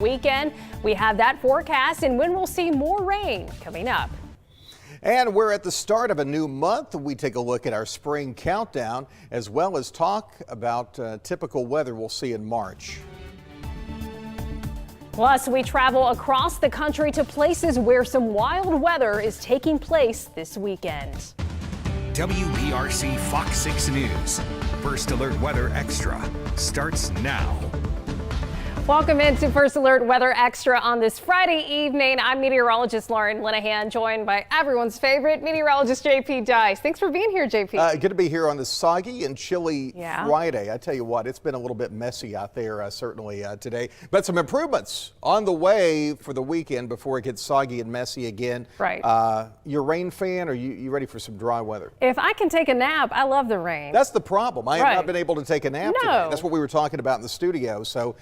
Weekend, we have that forecast and when we'll see more rain coming up. And we're at the start of a new month. We take a look at our spring countdown as well as talk about typical weather we'll see in March. Plus, we travel across the country to places where some wild weather is taking place this weekend. WBRC Fox 6 News. First Alert Weather Extra starts now. Welcome into First Alert Weather Extra on this Friday evening. I'm meteorologist Lauren Linehan, joined by everyone's favorite meteorologist JP Dice. Thanks for being here, JP. Good to be here on this soggy and chilly Friday. I tell you what, it's been a little bit messy out there certainly today, but some improvements on the way for the weekend before it gets soggy and messy again. Right. You a rain fan, or you ready for some dry weather? If I can take a nap, I love the rain. That's the problem. I have not been able to take a nap today. That's what we were talking about in the studio. So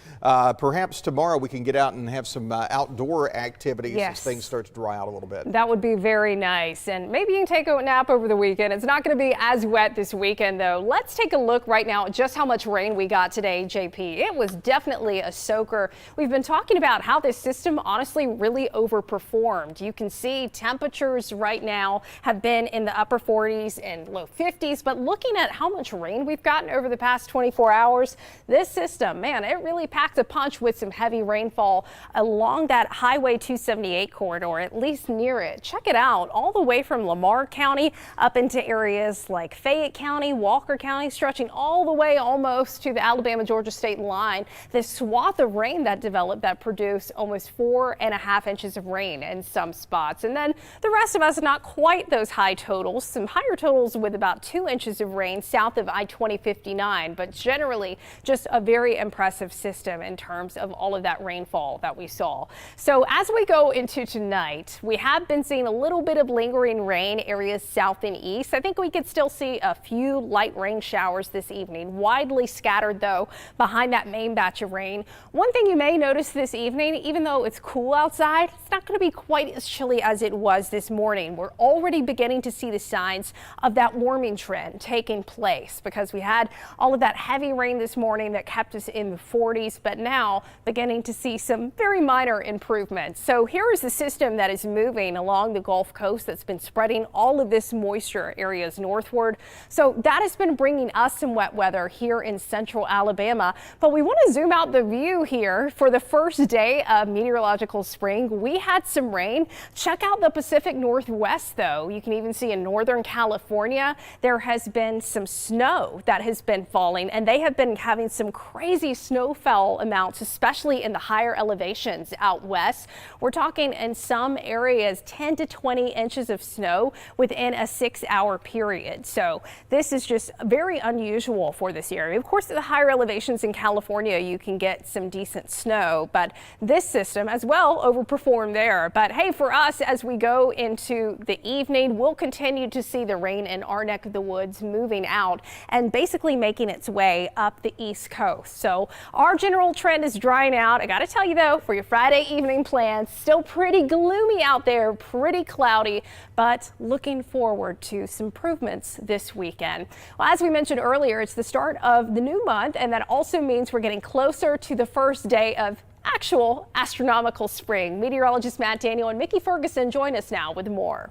perhaps tomorrow we can get out and have some outdoor activities as things start to dry out a little bit. That would be very nice. And maybe you can take a nap over the weekend. It's not going to be as wet this weekend, though. Let's take a look right now at just how much rain we got today, JP. It was definitely a soaker. We've been talking about how this system honestly really overperformed. You can see temperatures right now have been in the upper 40s and low 50s. But looking at how much rain we've gotten over the past 24 hours, this system, man, it really packed a punch with some heavy rainfall along that Highway 278 corridor, at least near it. Check it out, all the way from Lamar County up into areas like Fayette County, Walker County, stretching all the way almost to the Alabama-Georgia state line. This swath of rain that developed that produced almost 4.5 inches of rain in some spots. And then the rest of us, not quite those high totals, some higher totals with about 2 inches of rain south of I-2059, but generally just a very impressive system in terms of all of that rainfall that we saw. So as we go into tonight, we have been seeing a little bit of lingering rain areas south and east. I think we could still see a few light rain showers this evening, widely scattered though behind that main batch of rain. One thing you may notice this evening, even though it's cool outside, it's not going to be quite as chilly as it was this morning. We're already beginning to see the signs of that warming trend taking place because we had all of that heavy rain this morning that kept us in the 40s, but now beginning to see some very minor improvements. So here is the system that is moving along the Gulf Coast that's been spreading all of this moisture areas northward. So that has been bringing us some wet weather here in central Alabama. But we want to zoom out the view here for the first day of meteorological spring. We had some rain. Check out the Pacific Northwest though. You can even see in Northern California, there has been some snow that has been falling, and they have been having some crazy snowfall amounts, especially in the higher elevations out west. We're talking in some areas 10 to 20 inches of snow within a 6-hour period. So this is just very unusual for this area. Of course, at the higher elevations in California, you can get some decent snow, but this system as well overperformed there. But hey, for us, as we go into the evening, we'll continue to see the rain in our neck of the woods moving out and basically making its way up the East Coast. So our general trend is drying out. I got to tell you though, for your Friday evening plans, still pretty gloomy out there, pretty cloudy, but looking forward to some improvements this weekend. Well, as we mentioned earlier, it's the start of the new month, and that also means we're getting closer to the first day of actual astronomical spring. Meteorologist Matt Daniel and Mickey Ferguson join us now with more.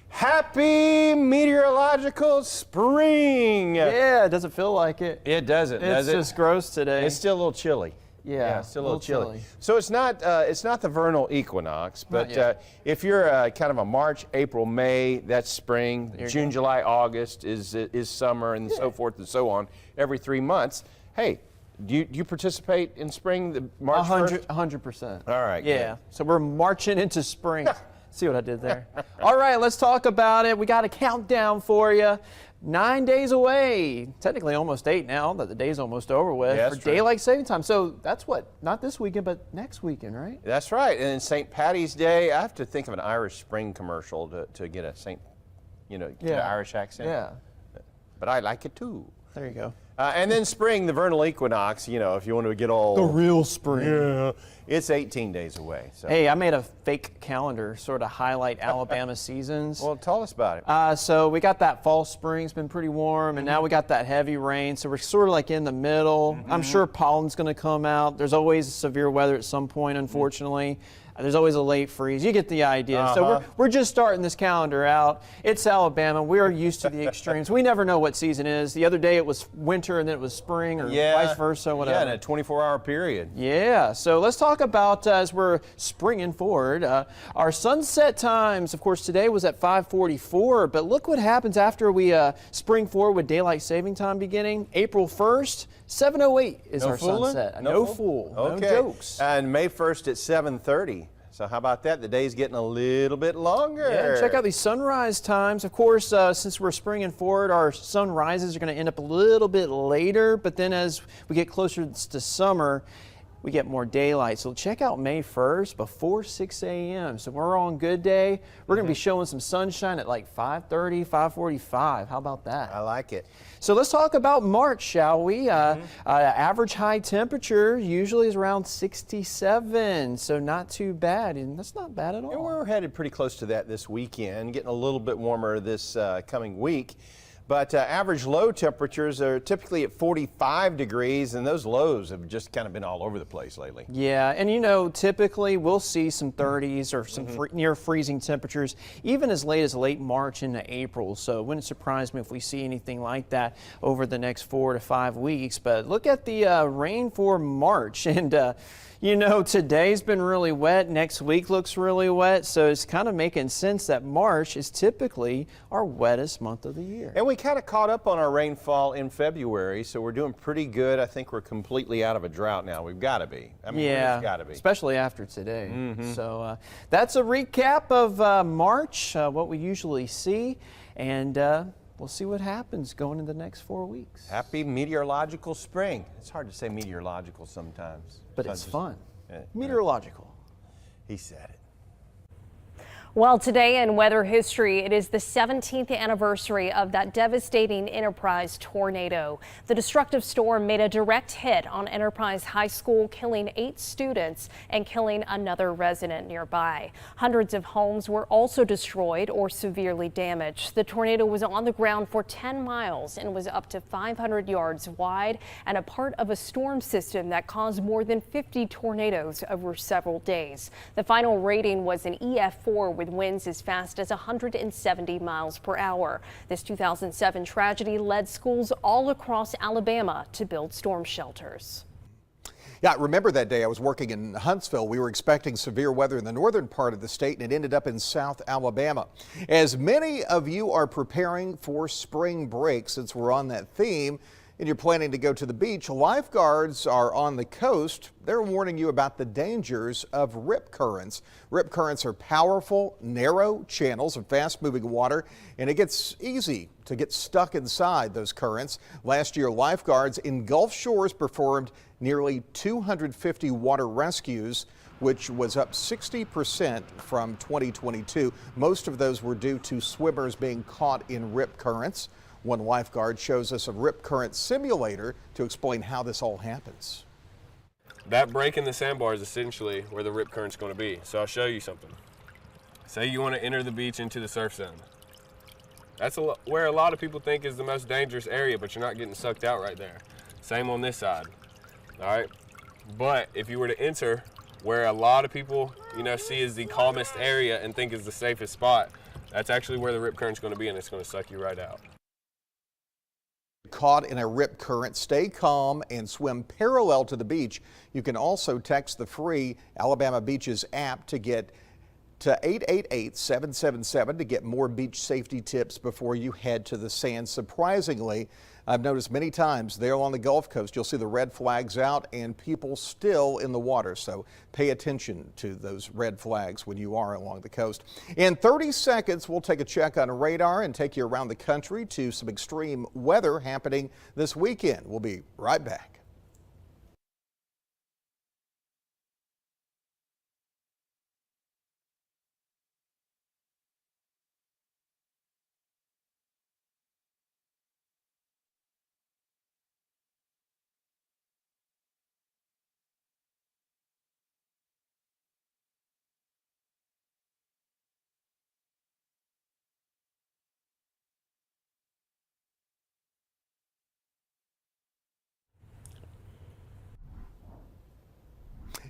Happy meteorological spring! Yeah, it doesn't feel like it. It doesn't, does it? It's just gross today. It's still a little chilly. Yeah, it's still a little chilly. So it's not the vernal equinox, but if you're kind of a March, April, May, that's spring. June, July, August is summer, and so forth and so on. Every 3 months. Hey, do you participate in spring? The March 100%. All right. Yeah. Good. So we're marching into spring. See what I did there? All right, let's talk about it. We got a countdown for you. 9 days away, technically almost 8 now that the day's almost over with for daylight saving time. So that's what, not this weekend, but next weekend, right? That's right. And then St. Patty's Day, I have to think of an Irish Spring commercial to get a get an Irish accent. Yeah. But I like it too. There you go. And then spring, the vernal equinox, if you want to get all... The real spring. Yeah. it's 18 days away. So. Hey, I made a fake calendar sort of highlight Alabama seasons. Well, tell us about it. So we got that fall, spring's been pretty warm, and now we got that heavy rain. So we're sort of like in the middle. I'm sure pollen's going to come out. There's always severe weather at some point, unfortunately. There's always a late freeze. You get the idea. So we're just starting this calendar out. It's Alabama. We're used to the extremes. We never know what season is. The other day it was winter and then it was spring, or vice versa, whatever. Yeah, in a 24-hour period. Yeah. So let's talk about, as we're springing forward, our sunset times. Of course, today was at 5:44, but look what happens after we spring forward with daylight saving time beginning. April 1st, 7:08 is our sunset. No fool. Okay. No jokes. And May 1st at 7:30. So how about that? The day's getting a little bit longer. Yeah, check out these sunrise times. Of course, since we're springing forward, our sunrises are going to end up a little bit later, but then as we get closer to summer, we get more daylight. So check out May 1st before 6 a.m. So we're on good day. We're going to be showing some sunshine at like 5:30, 5:45. How about that? I like it. So let's talk about March, shall we? Average high temperature usually is around 67, so not too bad, and that's not bad at all. Yeah, we're headed pretty close to that this weekend, getting a little bit warmer this coming week. But average low temperatures are typically at 45 degrees, and those lows have just kind of been all over the place lately. Yeah, and you know, typically we'll see some 30s or some near freezing temperatures even as late as late March into April. So it wouldn't surprise me if we see anything like that over the next 4 to 5 weeks. But look at the rain for March, and you know, today's been really wet. Next week looks really wet. So it's kind of making sense that March is typically our wettest month of the year. And we kind of caught up on our rainfall in February, so we're doing pretty good. I think we're completely out of a drought now. We've got to be. I mean, yeah, we've got to be. Especially after today. So that's a recap of March, what we usually see, and we'll see what happens going in the next 4 weeks. Happy meteorological spring. It's hard to say meteorological sometimes. But it's fun. Meteorological. He said it. Well, today in weather history, it is the 17th anniversary of that devastating Enterprise tornado. The destructive storm made a direct hit on Enterprise High School, killing 8 students and killing another resident nearby. Hundreds of homes were also destroyed or severely damaged. The tornado was on the ground for 10 miles and was up to 500 yards wide and a part of a storm system that caused more than 50 tornadoes over several days. The final rating was an EF4 with winds as fast as 170 miles per hour. This 2007 tragedy led schools all across Alabama to build storm shelters. Yeah, I remember that day. I was working in Huntsville. We were expecting severe weather in the northern part of the state, and it ended up in South Alabama. As many of you are preparing for spring break, since we're on that theme, and you're planning to go to the beach, lifeguards are on the coast. They're warning you about the dangers of rip currents. Rip currents are powerful, narrow channels of fast-moving water, and it gets easy to get stuck inside those currents. Last year, lifeguards in Gulf Shores performed nearly 250 water rescues, which was up 60% from 2022. Most of those were due to swimmers being caught in rip currents. One lifeguard shows us a rip current simulator to explain how this all happens. That break in the sandbar is essentially where the rip current's going to be. So I'll show you something. Say you want to enter the beach into the surf zone. That's where a lot of people think is the most dangerous area, but you're not getting sucked out right there. Same on this side. All right. But if you were to enter where a lot of people, see as the calmest area and think is the safest spot, that's actually where the rip current's going to be, and it's going to suck you right out. Caught in a rip current, stay calm and swim parallel to the beach. You can also text the free Alabama Beaches app to get to 888-777 to get more beach safety tips before you head to the sand. Surprisingly, I've noticed many times there on the Gulf Coast, you'll see the red flags out and people still in the water. So pay attention to those red flags when you are along the coast. In 30 seconds, we'll take a check on radar and take you around the country to some extreme weather happening this weekend. We'll be right back.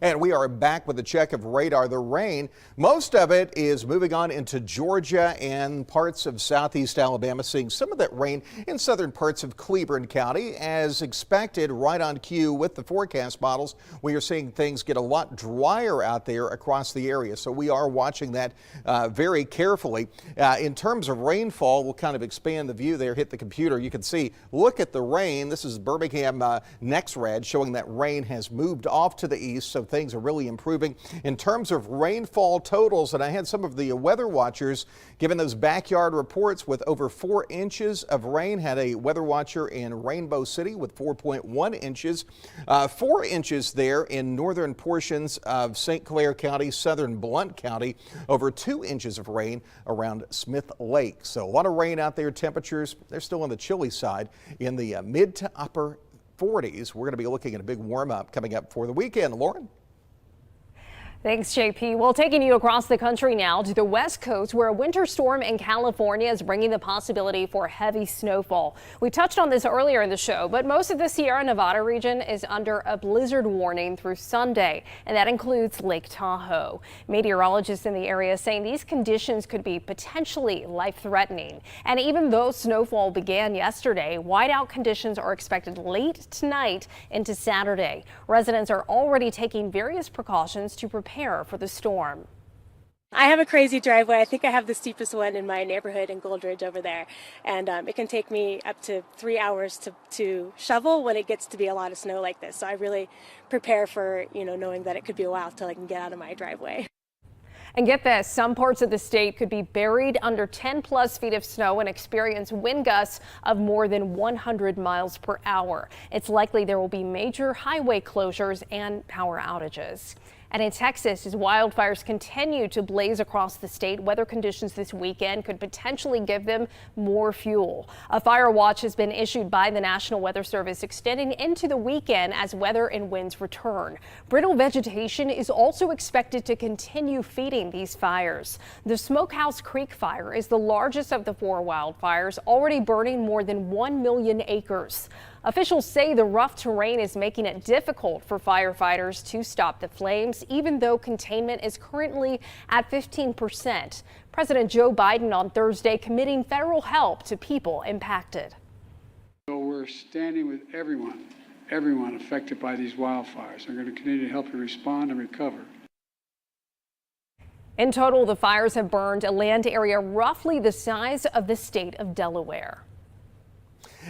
And we are back with a check of radar. The rain, most of it is moving on into Georgia and parts of southeast Alabama, seeing some of that rain in southern parts of Cleburne County. As expected, right on cue with the forecast models, we are seeing things get a lot drier out there across the area. So we are watching that very carefully. In terms of rainfall, we'll kind of expand the view there, hit the computer. You can see, look at the rain. This is Birmingham NextRad showing that rain has moved off to the east. So things are really improving in terms of rainfall totals. And I had some of the weather watchers giving those backyard reports with over 4 inches of rain. Had a weather watcher in Rainbow City with 4.1 inches, 4 inches there in northern portions of St. Clair County, southern Blount County, over 2 inches of rain around Smith Lake. So a lot of rain out there. Temperatures, they're still on the chilly side in the mid to upper 40s. We're going to be looking at a big warm up coming up for the weekend. Lauren? Thanks, JP. Well, taking you across the country now to the West Coast, where a winter storm in California is bringing the possibility for heavy snowfall. We touched on this earlier in the show, but most of the Sierra Nevada region is under a blizzard warning through Sunday, and that includes Lake Tahoe. Meteorologists in the area saying these conditions could be potentially life-threatening. And even though snowfall began yesterday, whiteout conditions are expected late tonight into Saturday. Residents are already taking various precautions to prepare for the storm. I have a crazy driveway. I think I have the steepest one in my neighborhood in Goldridge over there. And it can take me up to 3 hours to shovel when it gets to be a lot of snow like this. So I really prepare for, knowing that it could be a while till I can get out of my driveway. And get this, some parts of the state could be buried under 10+ feet of snow and experience wind gusts of more than 100 miles per hour. It's likely there will be major highway closures and power outages. And in Texas, as wildfires continue to blaze across the state, weather conditions this weekend could potentially give them more fuel. A fire watch has been issued by the National Weather Service, extending into the weekend as weather and winds return. Brittle vegetation is also expected to continue feeding these fires. The Smokehouse Creek fire is the largest of the 4 wildfires, already burning more than 1 million acres. Officials say the rough terrain is making it difficult for firefighters to stop the flames, even though containment is currently at 15%. President Joe Biden on Thursday committing federal help to people impacted. So we're standing with everyone affected by these wildfires. We're going to continue to help you respond and recover. In total, the fires have burned a land area roughly the size of the state of Delaware.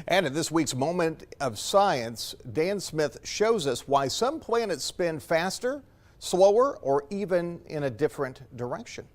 And in this week's Moment of Science, Dan Smith shows us why some planets spin faster, slower, or even in a different direction.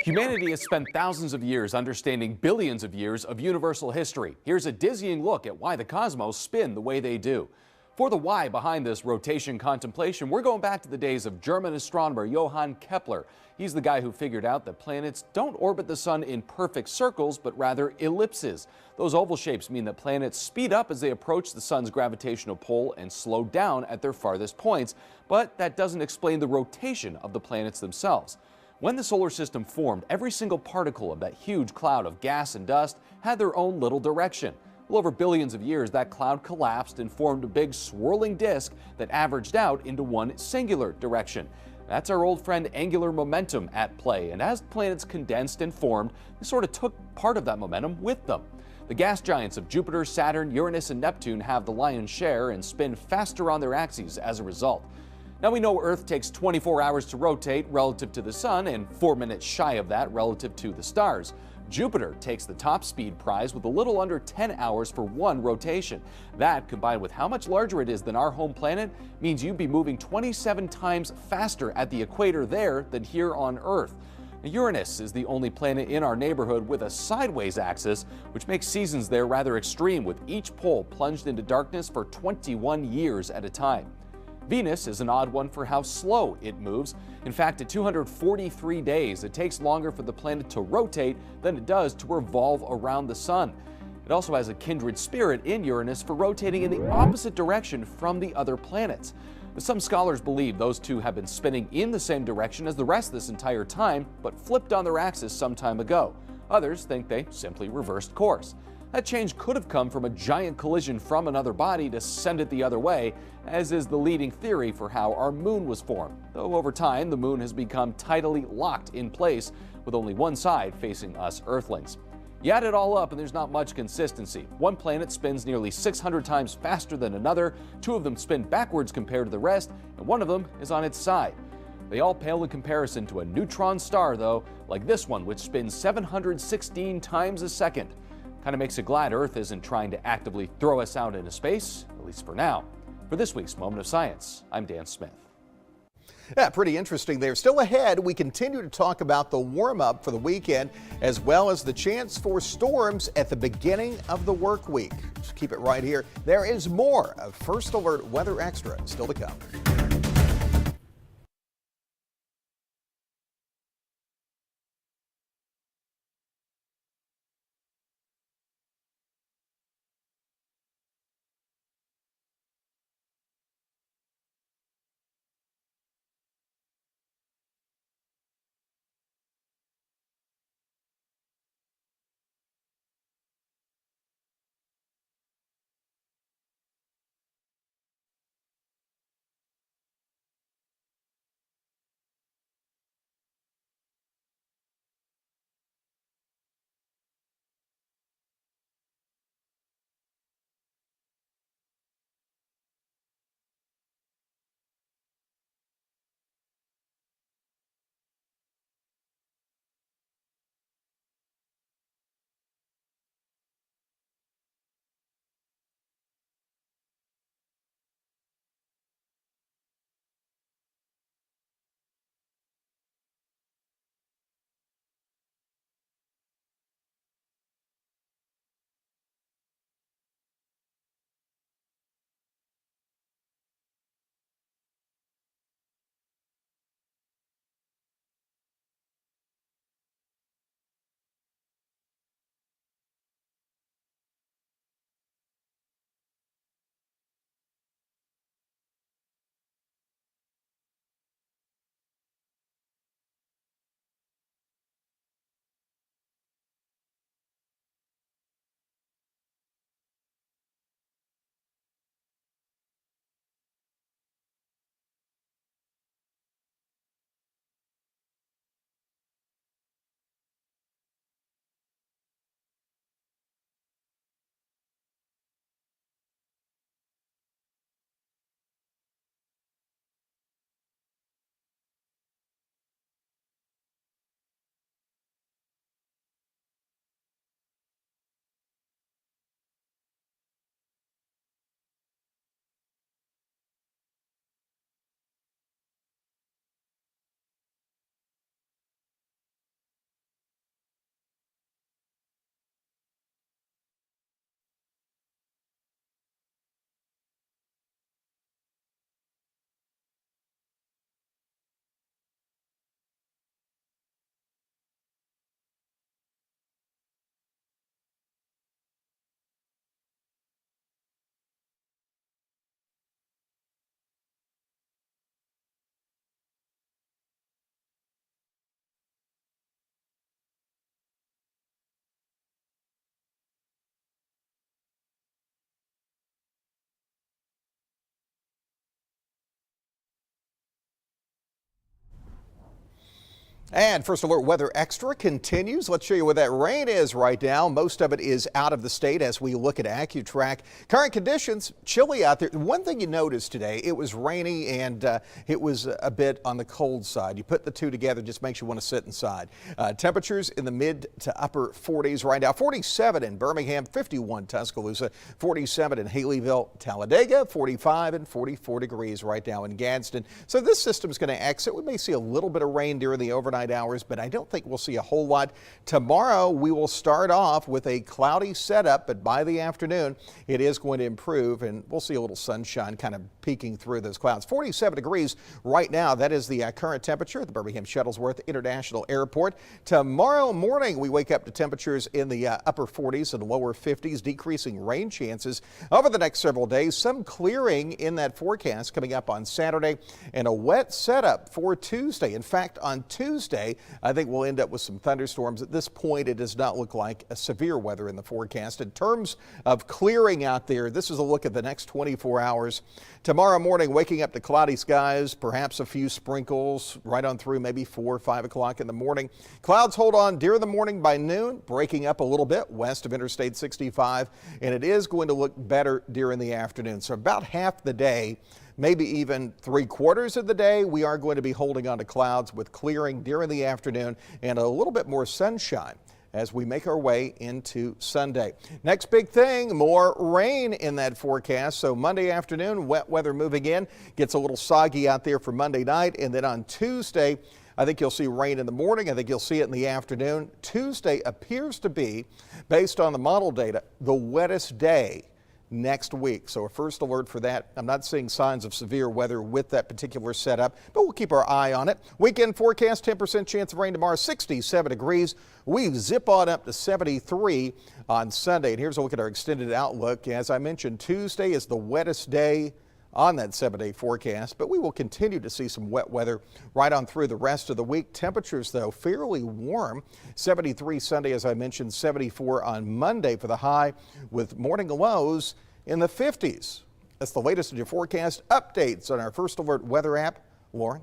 Humanity has spent thousands of years understanding billions of years of universal history. Here's a dizzying look at why the cosmos spin the way they do. For the why behind this rotation contemplation, we're going back to the days of German astronomer Johann Kepler. He's the guy who figured out that planets don't orbit the sun in perfect circles, but rather ellipses. Those oval shapes mean that planets speed up as they approach the sun's gravitational pull and slow down at their farthest points, but that doesn't explain the rotation of the planets themselves. When the solar system formed, every single particle of that huge cloud of gas and dust had their own little direction. Well, over billions of years, that cloud collapsed and formed a big swirling disk that averaged out into one singular direction. That's our old friend angular momentum at play, and as planets condensed and formed, they sort of took part of that momentum with them. The gas giants of Jupiter, Saturn, Uranus, and Neptune have the lion's share and spin faster on their axes as a result. Now we know Earth takes 24 hours to rotate relative to the sun and 4 minutes shy of that relative to the stars. Jupiter takes the top speed prize with a little under 10 hours for one rotation. That, combined with how much larger it is than our home planet, means you'd be moving 27 times faster at the equator there than here on Earth. Uranus is the only planet in our neighborhood with a sideways axis, which makes seasons there rather extreme, with each pole plunged into darkness for 21 years at a time. Venus is an odd one for how slow it moves. In fact, at 243 days, it takes longer for the planet to rotate than it does to revolve around the sun. It also has a kindred spirit in Uranus for rotating in the opposite direction from the other planets. But some scholars believe those two have been spinning in the same direction as the rest this entire time, but flipped on their axis some time ago. Others think they simply reversed course. That change could have come from a giant collision from another body to send it the other way, as is the leading theory for how our moon was formed. Though over time, the moon has become tidally locked in place, with only one side facing us Earthlings. You add it all up and there's not much consistency. One planet spins nearly 600 times faster than another, 2 of them spin backwards compared to the rest, and 1 of them is on its side. They all pale in comparison to a neutron star, though, like this one, which spins 716 times a second. Kind of makes you glad Earth isn't trying to actively throw us out into space, at least for now. For this week's Moment of Science, I'm Dan Smith. Yeah, pretty interesting there. Still ahead, we continue to talk about the warm-up for the weekend, as well as the chance for storms at the beginning of the work week. Just keep it right here. There is more of First Alert Weather Extra still to come. And First Alert Weather Extra continues. Let's show you where that rain is right now. Most of it is out of the state as we look at AccuTrack. Current conditions, chilly out there. One thing you noticed today, it was rainy and it was a bit on the cold side. You put the two together, just makes you want to sit inside. Temperatures in the mid to upper 40s right now. 47 in Birmingham, 51 Tuscaloosa, 47 in Haleyville, Talladega, 45 and 44 degrees right now in Gadsden. So this system is going to exit. We may see a little bit of rain during the overnight hours, but I don't think we'll see a whole lot. Tomorrow we will start off with a cloudy setup, but by the afternoon it is going to improve and we'll see a little sunshine kind of peeking through those clouds. 47 degrees right now. That is the current temperature at the Birmingham Shuttlesworth International Airport. Tomorrow morning we wake up to temperatures in the upper 40s and lower 50s, decreasing rain chances over the next several days. Some clearing in that forecast coming up on Saturday and a wet setup for Tuesday. In fact, on Tuesday Wednesday, I think we'll end up with some thunderstorms. At this point, it does not look like a severe weather in the forecast. In terms of clearing out there, this is a look at the next 24 hours. Tomorrow morning, waking up to cloudy skies, perhaps a few sprinkles right on through maybe 4 or 5 o'clock in the morning. Clouds hold on during the morning by noon, breaking up a little bit west of Interstate 65, and it is going to look better during the afternoon. So about half the day, maybe even 3/4 of the day, we are going to be holding on to clouds with clearing during the afternoon and a little bit more sunshine as we make our way into Sunday. Next big thing, more rain in that forecast. So Monday afternoon, wet weather moving in, gets a little soggy out there for Monday night. And then on Tuesday, I think you'll see rain in the morning. I think you'll see it in the afternoon. Tuesday appears to be, based on the model data, the wettest day next week. So a first alert for that. I'm not seeing signs of severe weather with that particular setup, but we'll keep our eye on it. Weekend forecast, 10% chance of rain tomorrow, 67 degrees. We zip on up to 73 on Sunday. And here's a look at our extended outlook. As I mentioned, Tuesday is the wettest day on that 7-day forecast, but we will continue to see some wet weather right on through the rest of the week. Temperatures, though, fairly warm. 73 Sunday, as I mentioned, 74 on Monday for the high, with morning lows in the 50s. That's the latest in your forecast. Updates on our First Alert weather app. Lauren?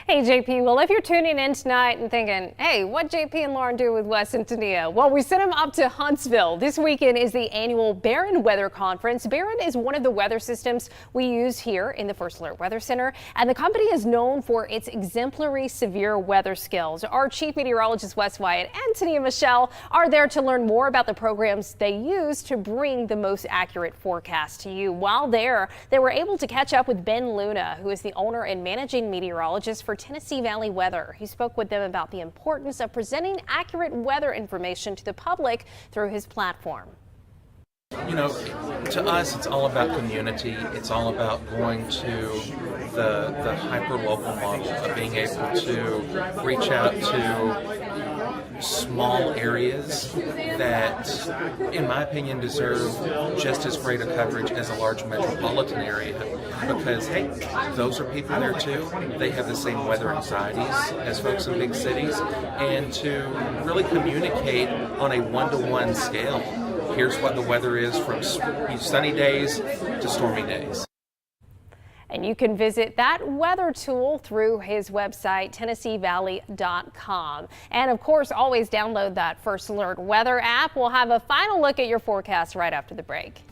Hey, JP. Well, if you're tuning in tonight and thinking, hey, what JP and Lauren do with Wes and Tania? Well, we sent them up to Huntsville. This weekend is the annual Barron Weather Conference. Barron is one of the weather systems we use here in the First Alert Weather Center, and the company is known for its exemplary severe weather skills. Our chief meteorologist, Wes Wyatt, and Tania Michelle are there to learn more about the programs they use to bring the most accurate forecast to you. While there, they were able to catch up with Ben Luna, who is the owner and managing meteorologist for Tennessee Valley Weather. He spoke with them about the importance of presenting accurate weather information to the public through his platform. You know, to us, it's all about community. It's all about going to the hyper-local model of being able to reach out to small areas that, in my opinion, deserve just as great a coverage as a large metropolitan area. Because, hey, those are people there too. They have the same weather anxieties as folks in big cities. And to really communicate on a one-to-one scale, here's what the weather is from sunny days to stormy days. And you can visit that weather tool through his website, TennesseeValley.com. And of course, always download that First Alert weather app. We'll have a final look at your forecast right after the break.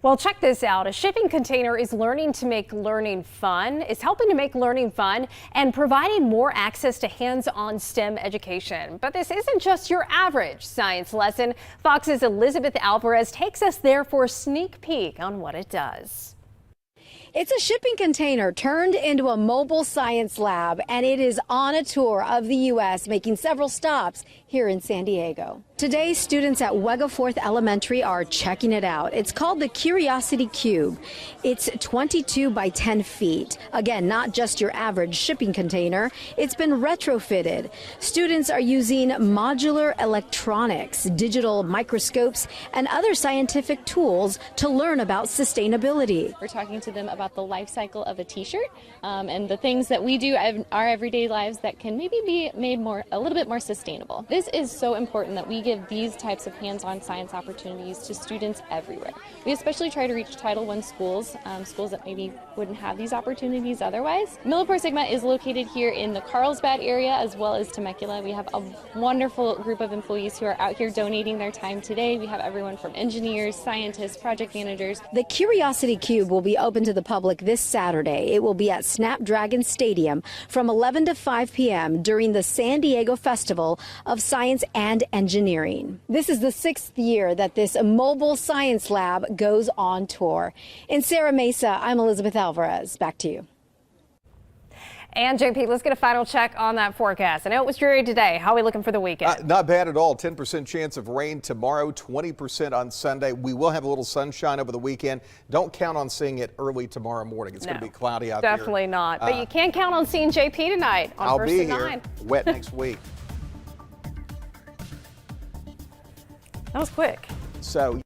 Well, check this out. A shipping container is learning to make learning fun, is helping to make learning fun and providing more access to hands-on STEM education. But this isn't just your average science lesson. Fox's Elizabeth Alvarez takes us there for a sneak peek on what it does. It's a shipping container turned into a mobile science lab, and it is on a tour of the U.S., making several stops here in San Diego. Today, students at Wegeforth Elementary are checking it out. It's called the Curiosity Cube. It's 22 by 10 feet. Again, not just your average shipping container. It's been retrofitted. Students are using modular electronics, digital microscopes, and other scientific tools to learn about sustainability. We're talking to them about the life cycle of a t-shirt and the things that we do in our everyday lives that can maybe be made a little bit more sustainable. This is so important that we give these types of hands-on science opportunities to students everywhere. We especially try to reach Title I schools, schools that maybe wouldn't have these opportunities otherwise. Millipore Sigma is located here in the Carlsbad area as well as Temecula. We have a wonderful group of employees who are out here donating their time today. We have everyone from engineers, scientists, project managers. The Curiosity Cube will be open to the public this Saturday. It will be at Snapdragon Stadium from 11 to 5 p.m. during the San Diego Festival of Science and Engineering. This is the 6th year that this mobile science lab goes on tour. In Serra Mesa, I'm Elizabeth Alvarez. Back to you. And JP, let's get a final check on that forecast. I know it was dreary today. How are we looking for the weekend? Not bad at all. 10% chance of rain tomorrow, 20% on Sunday. We will have a little sunshine over the weekend. Don't count on seeing it early tomorrow morning. It's going to be cloudy out there. Definitely not. But you can count on seeing JP tonight on I'll First be and here. 9. Wet next week. That was quick. So